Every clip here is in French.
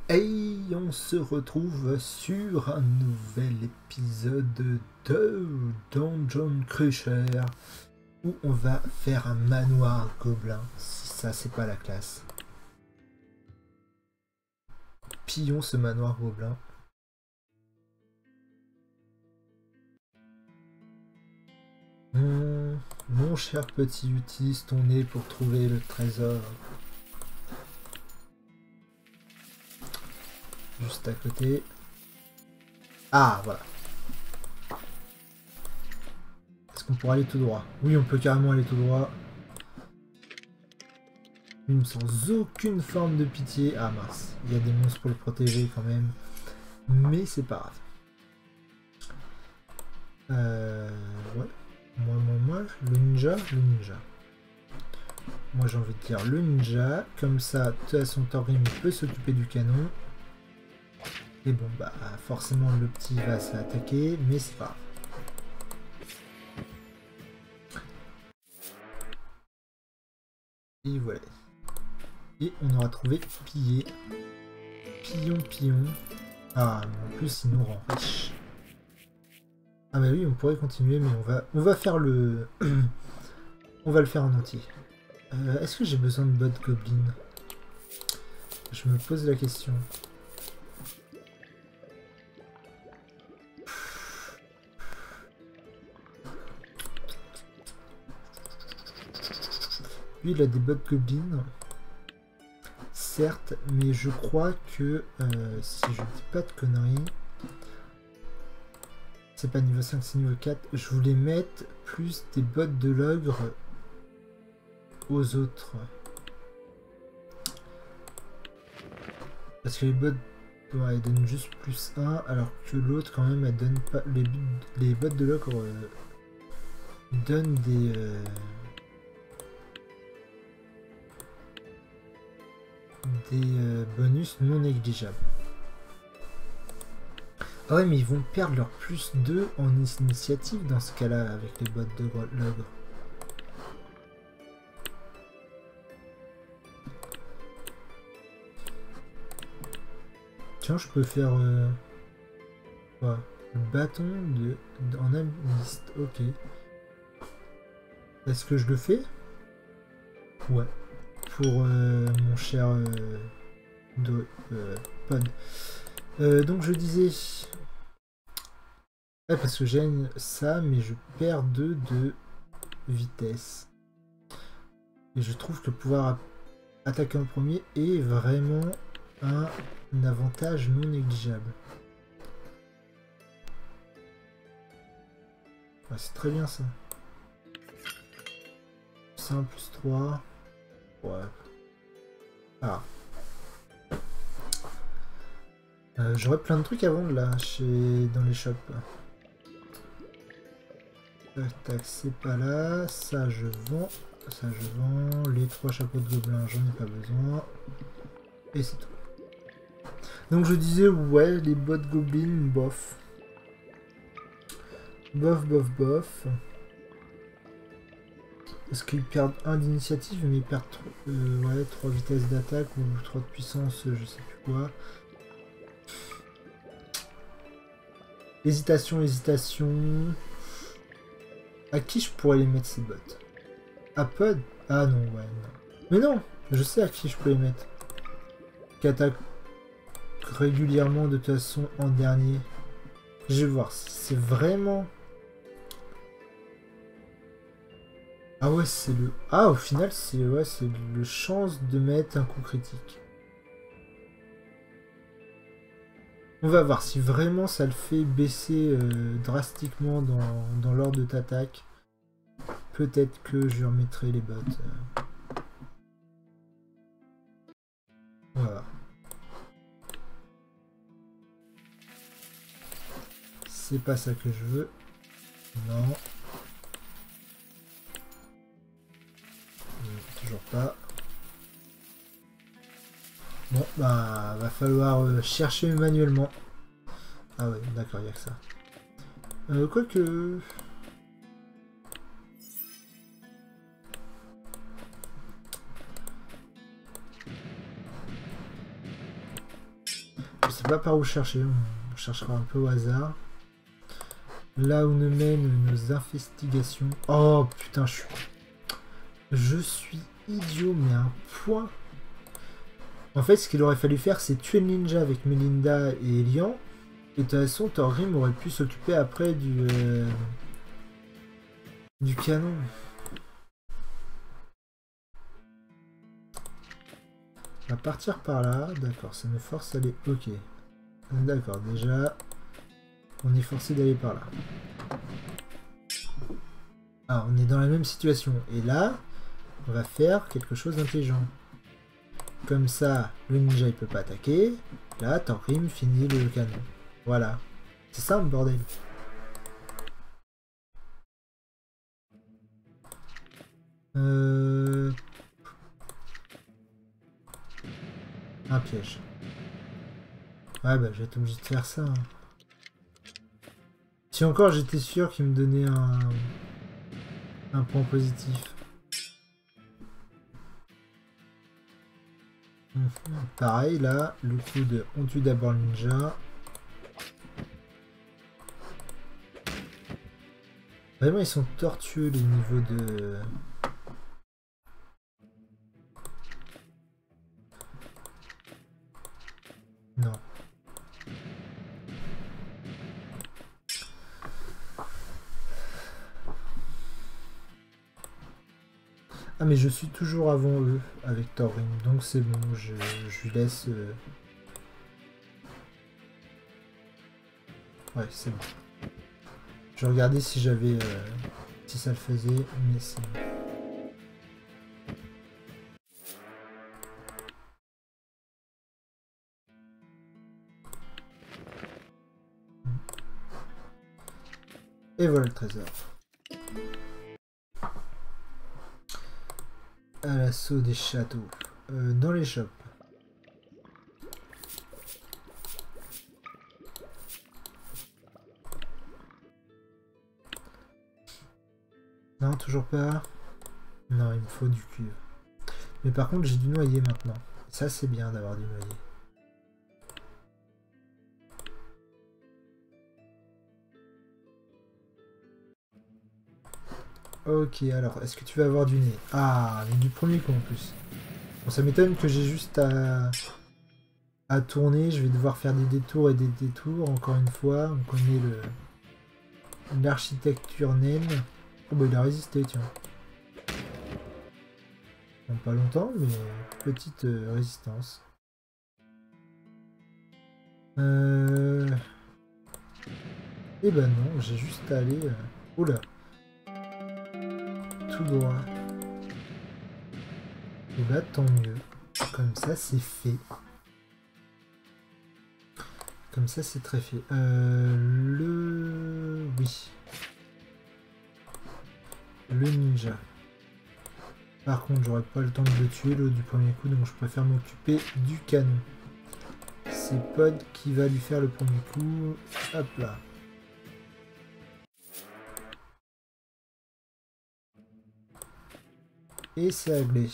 Et on se retrouve sur un nouvel épisode de Dungeon Crusher où on va faire un manoir gobelin. Si ça c'est pas la classe. Pillons ce manoir gobelin. Mon cher petit, utilise ton nez pour trouver le trésor. Juste à côté. Ah, voilà. Est-ce qu'on pourra aller tout droit? Oui, on peut carrément aller tout droit. Même sans aucune forme de pitié. Ah mince, il y a des monstres pour le protéger quand même. Mais c'est pas grave. Ouais. Moi, le ninja. Moi j'ai envie de dire le ninja. Comme ça, de toute façon, Thorgrim peut s'occuper du canon. Et bon, bah forcément le petit va s'attaquer, mais c'est pas grave. Et voilà. Et on aura trouvé piller. Pillon. Ah, mais en plus il nous rend riche. Ah bah oui, on pourrait continuer, mais on va faire le... on va le faire en entier. Est-ce que j'ai besoin de bottes goblin? Je me pose la question. Lui, il a des bottes goblin. Certes, mais je crois que, si je dis pas de conneries, c'est pas niveau 5, c'est niveau 4. Je voulais mettre plus des bottes de l'ogre aux autres. Parce que les bottes, ouais, elles donnent juste plus 1, alors que l'autre, quand même, elle donne pas. Les bottes de l'ogre donnent des. Bonus non négligeables. Ah ouais, mais ils vont perdre leur plus 2 en initiative dans ce cas-là avec les bottes de l'ogre. Tiens, je peux faire ouais, le bâton en alchimiste. Ok. Est-ce que je le fais? Ouais. Pour mon cher Pod. Donc je disais... Ouais, parce que j'ai ça, mais je perds 2 de vitesse. Et je trouve que pouvoir attaquer en premier est vraiment un avantage non négligeable. Ouais, c'est très bien ça. C'est 1 plus 3. Ouais. Ah. J'aurais plein de trucs à vendre là, dans les shops. Tac, c'est pas là. Ça, je vends. Ça, je vends. Les 3 chapeaux de gobelin, j'en ai pas besoin. Et c'est tout. Donc je disais, ouais, les bottes goblin, bof. Bof. Parce qu'ils perdent 1 d'initiative, mais ils perdent ouais, 3 vitesses d'attaque ou 3 de puissance, je sais plus quoi. Hésitation. À qui je pourrais les mettre ces bottes? À Pod? Ah non, ouais, non. Mais non, je sais à qui je peux les mettre. Qui attaque régulièrement de toute façon en dernier. Je vais voir si c'est vraiment... Ah ouais, c'est le... Ah, au final, c'est ouais, c'est le chance de mettre un coup critique. On va voir si vraiment ça le fait baisser drastiquement dans l'ordre de t'attaque. Peut-être que je remettrai les bottes. Voilà. C'est pas ça que je veux. Non. Toujours pas. Bon, bah, va falloir chercher manuellement. Ah ouais, d'accord, il n'y a que ça. Quoique... Je sais pas par où chercher, on cherchera un peu au hasard. Là où nous mènent nos investigations. Oh putain, je suis idiot, mais à un point. En fait, ce qu'il aurait fallu faire, c'est tuer le ninja avec Melinda et Elian. Et de toute façon, Thorgrim aurait pu s'occuper après du canon. On va partir par là. D'accord, ça me force à aller... Ok. D'accord, déjà, on est forcé d'aller par là. Ah, on est dans la même situation. Et là, on va faire quelque chose d'intelligent. Comme ça, le ninja il peut pas attaquer. Là, Thorgrim finit le canon. Voilà. C'est ça, le bordel. Un piège. Ouais, bah, je vais être obligé de faire ça. Hein. Si encore j'étais sûr qu'il me donnait un point positif. Pareil, là, le coup de on tue d'abord le ninja. Vraiment, ils sont tortueux les niveaux de... Non. Ah mais je suis toujours avant eux avec Thorgrim, donc c'est bon, je lui laisse... Ouais, c'est bon. Je regardais si j'avais... si ça le faisait, mais c'est bon. Et voilà le trésor. À l'assaut des châteaux. Dans les shops. Non, toujours pas. Non, il me faut du cuivre. Mais par contre, j'ai du noyer maintenant. Ça, c'est bien d'avoir du noyer. Ok, alors, est-ce que tu vas avoir du nez? Ah, mais du premier coup en plus. Bon, ça m'étonne que j'ai juste à tourner. Je vais devoir faire des détours et des détours, encore une fois. On connaît l'architecture naine. Oh bah il a résisté, tiens. Bon, pas longtemps, mais petite résistance. Eh ben non, j'ai juste à aller... Oula. Tout droit. Et là, tant mieux. Comme ça, c'est fait. Comme ça, c'est très fait. Oui. Le ninja. Par contre, j'aurais pas le temps de le tuer du premier coup, donc je préfère m'occuper du canon. C'est Pod qui va lui faire le premier coup. Hop là. Et c'est réglé.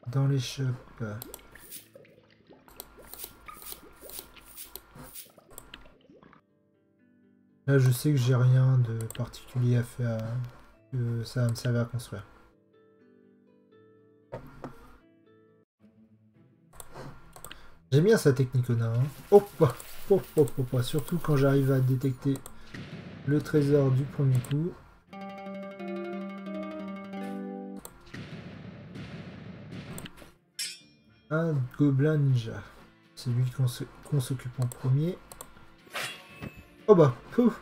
Dans les shops. Là, je sais que j'ai rien de particulier à faire. Que ça va me servir à construire. J'aime bien sa technique au nain. Hein. Oh, oh, oh, oh, oh, surtout quand j'arrive à détecter le trésor du premier coup. Un gobelin ninja. C'est lui qu'on s'occupe en premier. Oh bah, pouf,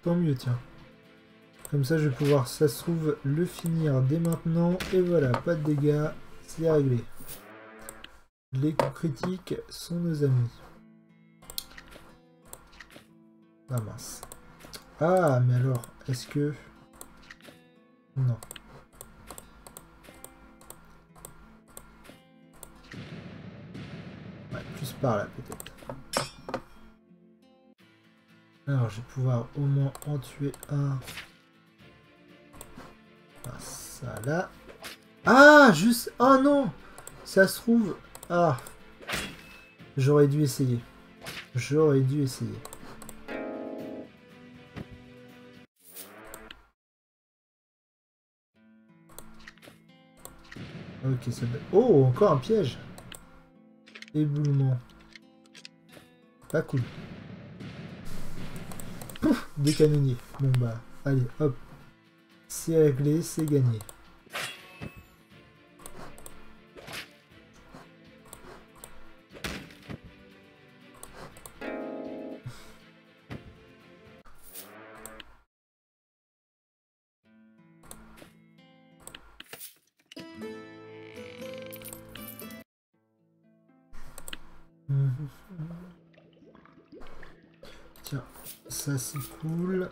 tant mieux, tiens. Comme ça, je vais pouvoir, ça se trouve, le finir dès maintenant. Et voilà, pas de dégâts, c'est réglé. Les coups critiques sont nos amis. Ah mince. Ah, mais alors, est-ce que... Non. Ouais, plus par là, peut-être. Alors, je vais pouvoir au moins en tuer un. Ah, ça là. Ah, juste... Oh non! Ça se trouve... Ah, j'aurais dû essayer. J'aurais dû essayer. Ok, ça... Oh, encore un piège. Éboulement. Pas cool. Pouf, des canonniers. Bon bah, allez, hop. C'est réglé, c'est gagné. Tiens, ça c'est cool.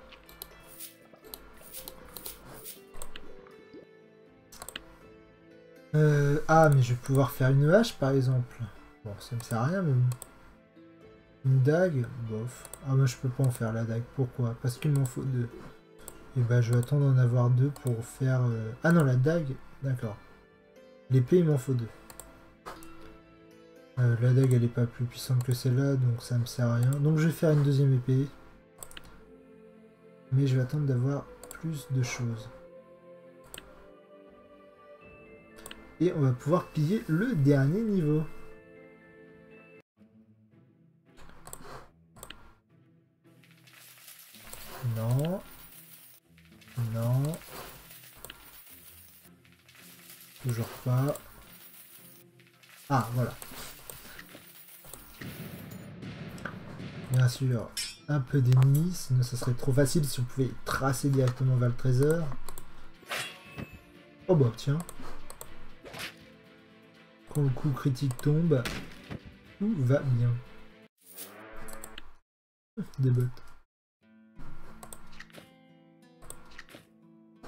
Ah, mais je vais pouvoir faire une hache par exemple. Bon, ça me sert à rien, mais bon. Une dague, bof. Ah, moi je peux pas en faire la dague. Pourquoi? Parce qu'il m'en faut deux. Et bah, je vais attendre d'en avoir deux pour faire. Ah non, la dague, d'accord. L'épée, il m'en faut deux. La dague, elle est pas plus puissante que celle-là, donc ça me sert à rien. Donc je vais faire une deuxième épée. Mais je vais attendre d'avoir plus de choses. Et on va pouvoir piller le dernier niveau. Non. Non. Toujours pas. Ah, voilà. Bien sûr, un peu d'ennemis, sinon ça serait trop facile si on pouvait tracer directement vers le trésor. Oh bah tiens. Quand le coup critique tombe, tout va bien. Des bottes.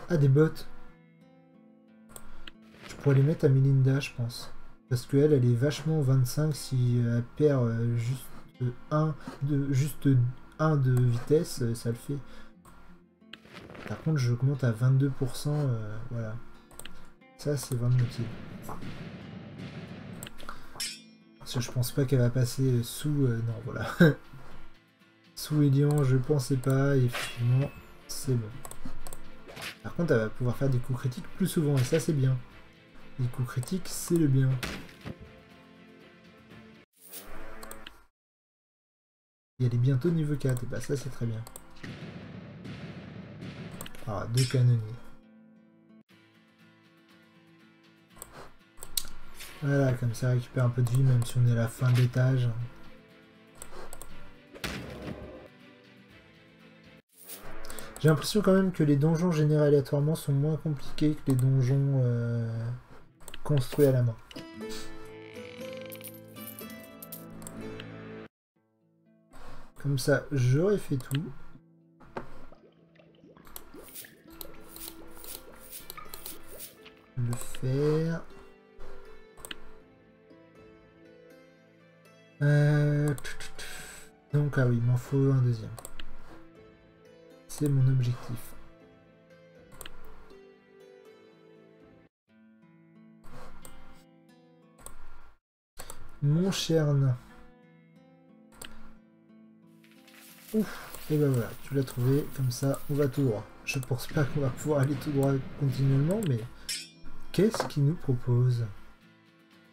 Ah, des bottes. Je pourrais les mettre à Melinda, je pense. Parce qu'elle, elle est vachement 25 si elle perd juste 1 de vitesse, ça le fait. Par contre, j'augmente à 22%, voilà. Ça, c'est vraiment utile. Parce que je pense pas qu'elle va passer sous... non, voilà. Sous Elian, je pensais pas, et effectivement, c'est bon. Par contre, elle va pouvoir faire des coups critiques plus souvent, et ça, c'est bien. Les coups critiques, c'est le bien. Et elle est bientôt niveau 4, et bah ça, c'est très bien. Ah, 2 canonniers. Voilà, comme ça, récupère un peu de vie, même si on est à la fin de l'étage. J'ai l'impression quand même que les donjons générés aléatoirement sont moins compliqués que les donjons construits à la main. Comme ça, j'aurais fait tout. Le faire. Donc, ah oui, il m'en faut un deuxième. C'est mon objectif. Mon cher nain. Ouf, et ben voilà, tu l'as trouvé, comme ça on va tout droit. Je pense pas qu'on va pouvoir aller tout droit continuellement, mais qu'est-ce qu'il nous propose?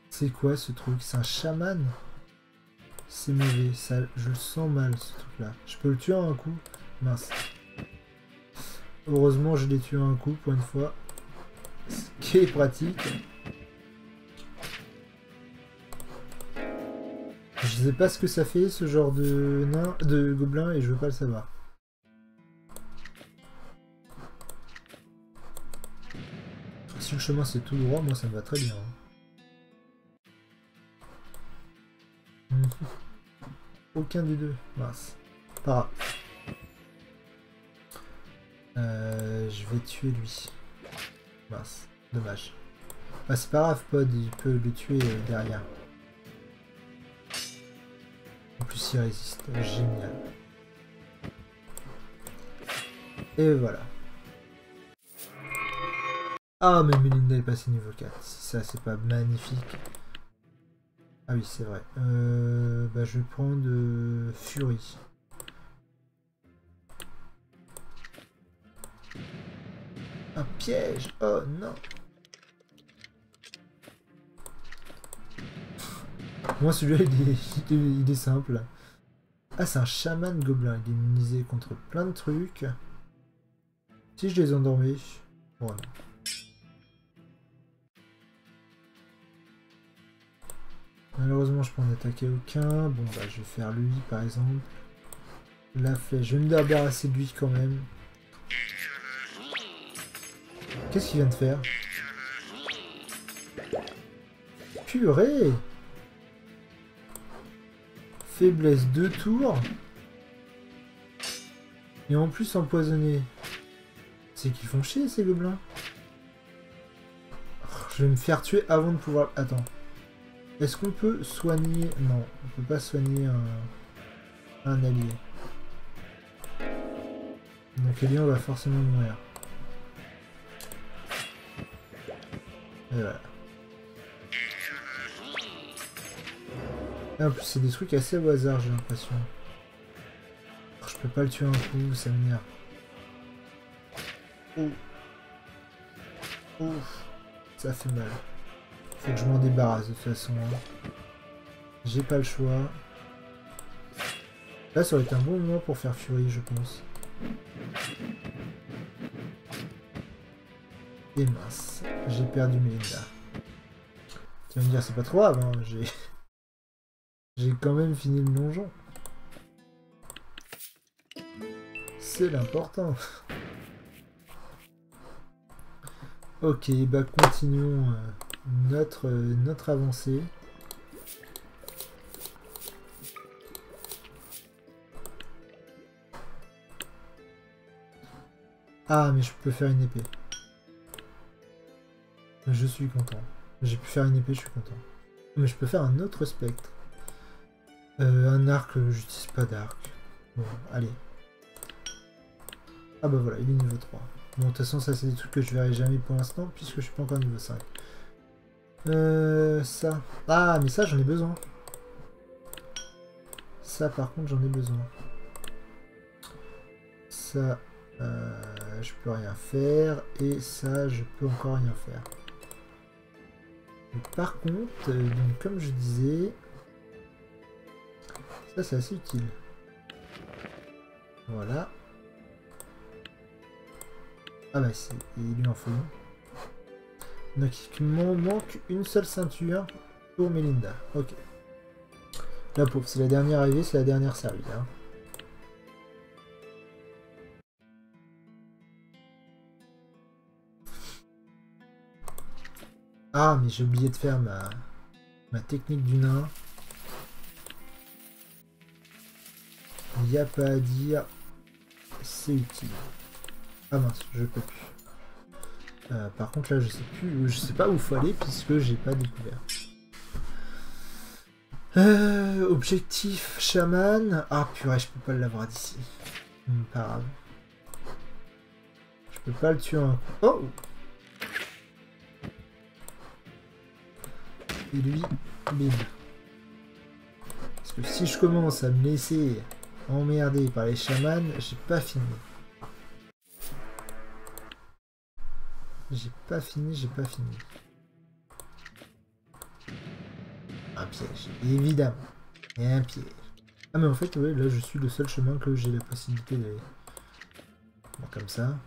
C'est quoi ce truc? C'est un chaman? C'est mauvais, ça, je le sens mal ce truc là. Je peux le tuer en un coup? Mince. Heureusement je l'ai tué en un coup pour une fois. Ce qui est pratique. Je sais pas ce que ça fait ce genre de nain, de gobelin, et je veux pas le savoir. Si le chemin c'est tout droit, moi ça me va très bien. Aucun des deux. Mince. Pas grave. Je vais tuer lui. Mince. Dommage. Ah, c'est pas grave, Pod, il peut le tuer derrière. En plus, il résiste. Génial. Et voilà. Ah, mais Melinda est passée niveau 4. Si ça, c'est pas magnifique. Ah oui, c'est vrai. Bah, je vais prendre Fury. Un piège! Oh non! Moi, celui-là, il est simple. Ah, c'est un chaman gobelin. Il est immunisé contre plein de trucs. Si je les endormais... Oh non. Malheureusement, je peux en attaquer aucun. Bon, bah, je vais faire lui, par exemple. La flèche. Je vais me débarrasser de lui quand même. Qu'est-ce qu'il vient de faire? Purée! Faiblesse 2 tours. Et en plus empoisonné. C'est qu'ils font chier ces gobelins. Je vais me faire tuer avant de pouvoir... Attends. Est-ce qu'on peut soigner... Non, on peut pas soigner un allié. Donc l'allié, on va forcément mourir. Et voilà. Et en plus, c'est des trucs assez au hasard, j'ai l'impression. Je peux pas le tuer un coup, ça m'énerve. Oh. Oh. Ça fait mal. Faut que je m'en débarrasse de toute façon. J'ai pas le choix. Là, ça aurait été un bon moment pour faire Fury, je pense. Et mince, j'ai perdu Melinda. Tu vas me dire, c'est pas trop grave, hein, j'ai quand même fini le donjon. C'est l'important. Ok, bah continuons notre avancée. Ah, mais je peux faire une épée. Je suis content. J'ai pu faire une épée, je suis content. Mais je peux faire un autre spectre. Un arc, j'utilise pas d'arc. Bon, allez. Ah bah voilà, il est niveau 3. Bon, de toute façon, ça c'est des trucs que je verrai jamais pour l'instant, puisque je suis pas encore niveau 5. Ça. Ah, mais ça, j'en ai besoin. Ça, par contre, j'en ai besoin. Ça, je peux rien faire. Et ça, je peux encore rien faire. Mais par contre, donc, comme je disais... Ça, c'est assez utile. Voilà. Ah bah, il lui en faut une. Donc, il m'en manque une seule ceinture pour Melinda. Ok. La pauvre, c'est la dernière arrivée, c'est la dernière servie. Hein. Ah, mais j'ai oublié de faire ma technique du nain. Il n'y a pas à dire. C'est utile. Ah mince, je peux plus. Par contre là je sais plus, je sais pas où faut aller puisque j'ai pas découvert. Objectif chaman. Ah purée, je peux pas l'avoir d'ici. Pas grave. Je peux pas le tuer un coup. Oh. Et lui, bim. Parce que si je commence à me laisser emmerder par les chamans, j'ai pas fini. J'ai pas fini. Un piège, évidemment. Et un piège. Ah mais en fait, ouais, là je suis le seul chemin que j'ai la possibilité d'aller. Bon, comme ça.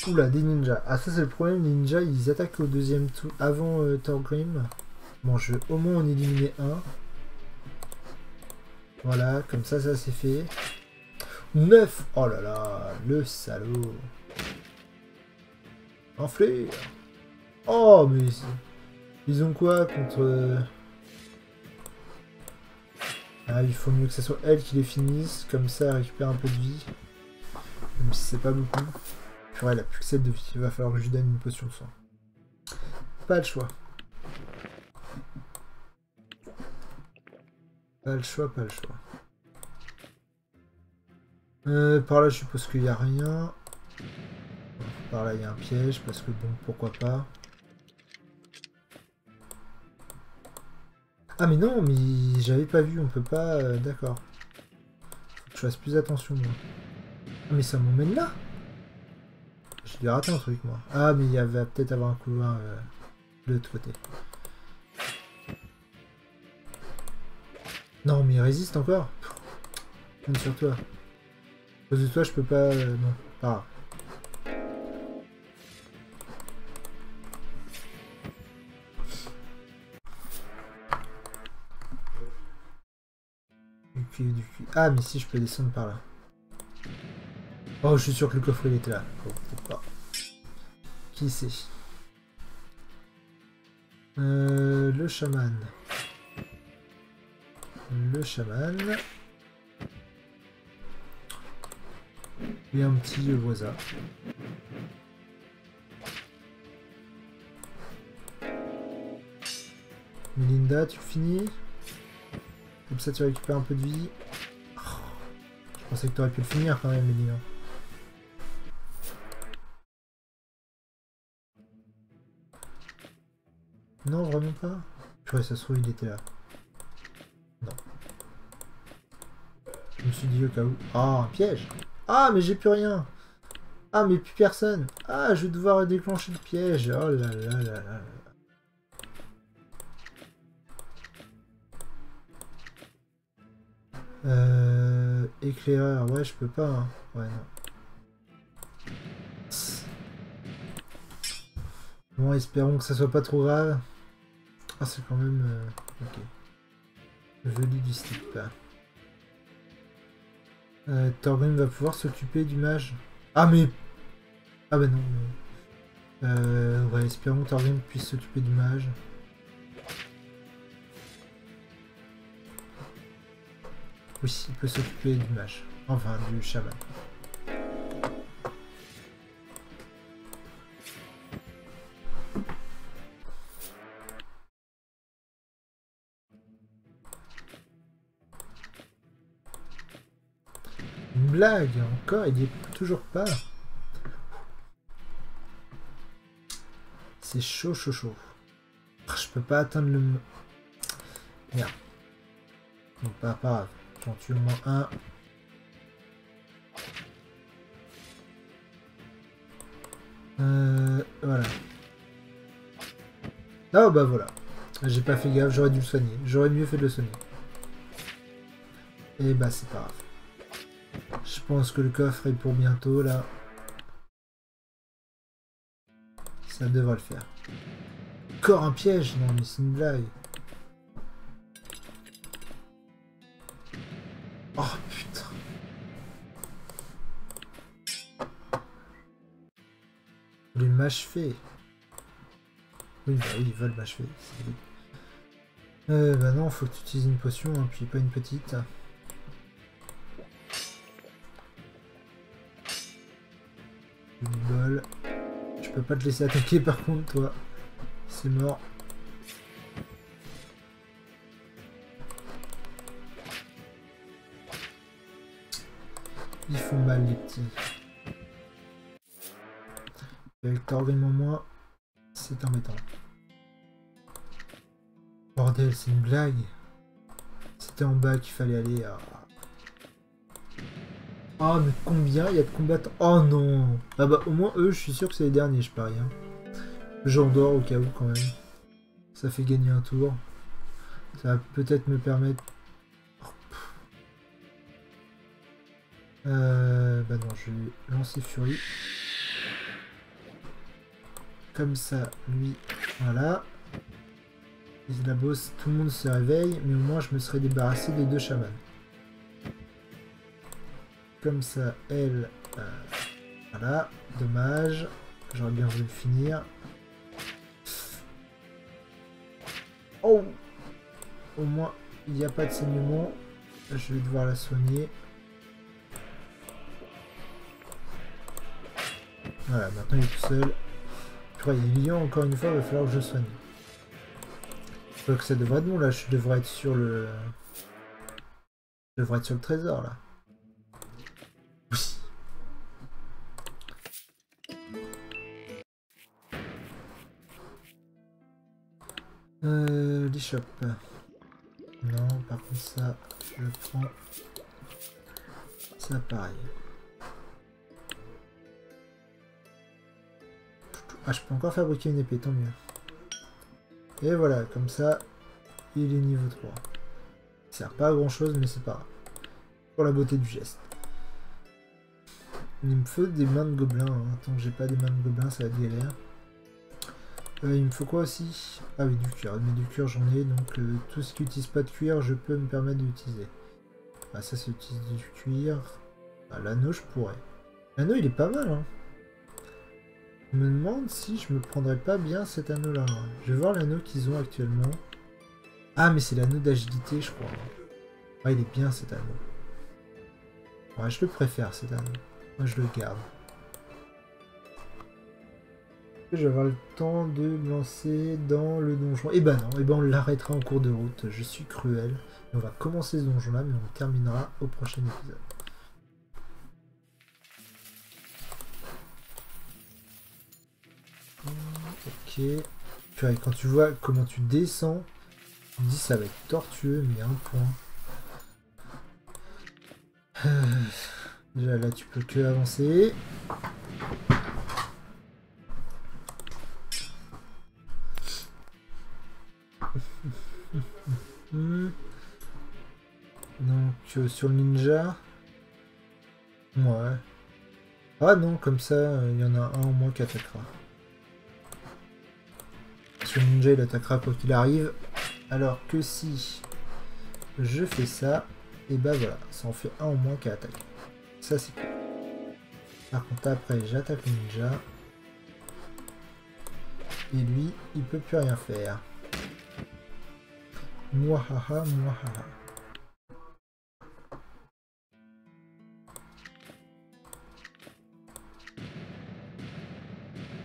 Oula, des ninjas. Ah ça c'est le problème, les ninjas, ils attaquent au deuxième tour, avant Thorgrim. Bon, je vais au moins en éliminer un. Voilà, comme ça, ça c'est fait. 9! Oh là là, le salaud. Enflé. Oh, mais ils ont quoi contre... Ah, il faut mieux que ce soit elle qui les finisse, comme ça elle récupère un peu de vie. Même si c'est pas beaucoup. Purée, elle a plus que 7 de vie, il va falloir que je lui donne une potion de soin. Pas le choix. Pas le choix. Par là, je suppose qu'il n'y a rien. Par là, il y a un piège, parce que bon, pourquoi pas. Ah mais non, mais j'avais pas vu, on peut pas... D'accord. Faut que je fasse plus attention, moi. Ah mais ça m'emmène là. J'ai dû rater un truc, moi. Ah mais il y avait peut-être avoir un couloir de l'autre côté. Non mais il résiste encore. Compte sur toi. À cause de toi, je peux pas... non, pas grave. Du cul. Ah mais si, je peux descendre par là. Oh, je suis sûr que le coffre il était là. Oh, peut-être pas. Qui sait? Le chaman. Le chaman. Et un petit voisin. Melinda, tu finis? Comme ça tu récupères un peu de vie. Oh, je pensais que tu aurais pu le finir quand même, Melinda. Non, vraiment pas. Purée, ça se trouve, il était là. Non. Je me suis dit au cas où. Ah, un piège! Ah, mais j'ai plus rien! Ah, mais plus personne! Ah, je vais devoir déclencher le piège! Oh là là là là. Éclaireur, ouais, je peux pas. Hein. Ouais, non. Bon, espérons que ça soit pas trop grave. Ah, c'est quand même... ok. Joli du slip. Thorgrim va pouvoir s'occuper du mage. Ah, mais... Ah bah non, mais... ouais, espérons que Thorgrim puisse s'occuper du mage. Oui, il peut s'occuper du mage. Enfin, du chaman. Une blague, encore, il y est toujours pas. C'est chaud, chaud, chaud. Je peux pas atteindre le... Merde. Bon, pas grave. J'en tue au moins un. Voilà. Ah bah voilà. J'ai pas fait gaffe, j'aurais dû le soigner. J'aurais mieux fait de le soigner. Et bah c'est pas grave. Je pense que le coffre est pour bientôt là. Ça devrait le faire. Encore un piège? Non mais c'est une blague. Oh putain. Les m'achever. Oui, bah oui, ils veulent m'achever. Bah non, faut que tu utilises une potion, hein, puis pas une petite. Du bol. Je peux pas te laisser attaquer par contre, toi. C'est mort. Ils font mal les petits. Avec Thorgrim en moins, c'est embêtant. Bordel, c'est une blague. C'était en bas qu'il fallait aller. Ah, mais combien il y a de combattants? Oh non! Ah bah au moins eux, je suis sûr que c'est les derniers, je parie. Hein. J'en dors au cas où quand même. Ça fait gagner un tour. Ça va peut-être me permettre... bah non, je vais lancer Furie. Comme ça, lui, voilà. La bosse, tout le monde se réveille, mais au moins je me serais débarrassé des deux chamans. Comme ça, elle... voilà, dommage. J'aurais bien voulu le finir. Oh! Au moins, il n'y a pas de saignement. Je vais devoir la soigner. Voilà, maintenant il est tout seul. Je crois qu'il y a lion encore une fois, il va falloir que je soigne. Je crois que ça devrait être bon là, je devrais être sur le... Je devrais être sur le trésor là. Oui. L'e-shop. Non, par contre ça, je le prends. Ça pareil. Ah, je peux encore fabriquer une épée, tant mieux. Et voilà, comme ça, il est niveau 3. Ça sert pas à grand chose, mais c'est pas grave. Pour la beauté du geste. Il me faut des mains de gobelins. Hein. Tant que j'ai pas des mains de gobelins, ça va être galère. Il me faut quoi aussi? Ah oui, du cuir. Mais du cuir, j'en ai. Donc tout ce qui n'utilise pas de cuir, je peux me permettre d'utiliser. Ah, ça, c'est utiliser du cuir. Ah, l'anneau, je pourrais. L'anneau, il est pas mal. Hein. Je me demande si je me prendrais pas bien cet anneau-là. Hein. Je vais voir l'anneau qu'ils ont actuellement. Ah, mais c'est l'anneau d'agilité, je crois. Ouais, il est bien cet anneau. Ouais, je le préfère cet anneau. Moi, je le garde. Je vais avoir le temps de me lancer dans le donjon. Eh ben non, eh ben on l'arrêtera en cours de route. Je suis cruel. Et on va commencer ce donjon-là, mais on le terminera au prochain épisode. Ok. Puis, quand tu vois comment tu descends, tu te dis ça va être tortueux, mais un point. Déjà là, tu peux que avancer. Donc sur le ninja. Ouais. Ah non, comme ça, il y en a un au moins qui attaquera. Sur le ninja, il attaquera quoi qu'il arrive. Alors que si je fais ça, et bah voilà, ça en fait un au moins qui attaque. Ça c'est cool. Par contre après, j'attaque le ninja. Et lui, il peut plus rien faire. Mouahaha, mouahaha.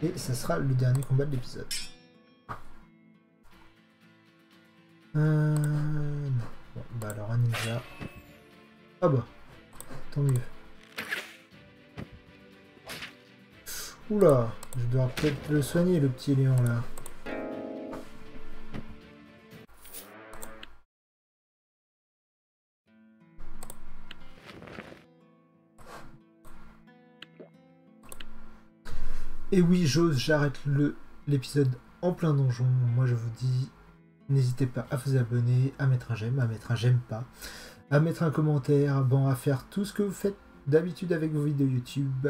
Et ça sera le dernier combat de l'épisode. Non. Bon, bah alors un ninja. Ah bah, tant mieux. Oula, je dois peut-être le soigner le petit lion là. Et oui, j'ose, j'arrête l'épisode en plein donjon. Moi je vous dis, n'hésitez pas à vous abonner, à mettre un j'aime pas, à mettre un commentaire, bon, à faire tout ce que vous faites d'habitude avec vos vidéos YouTube.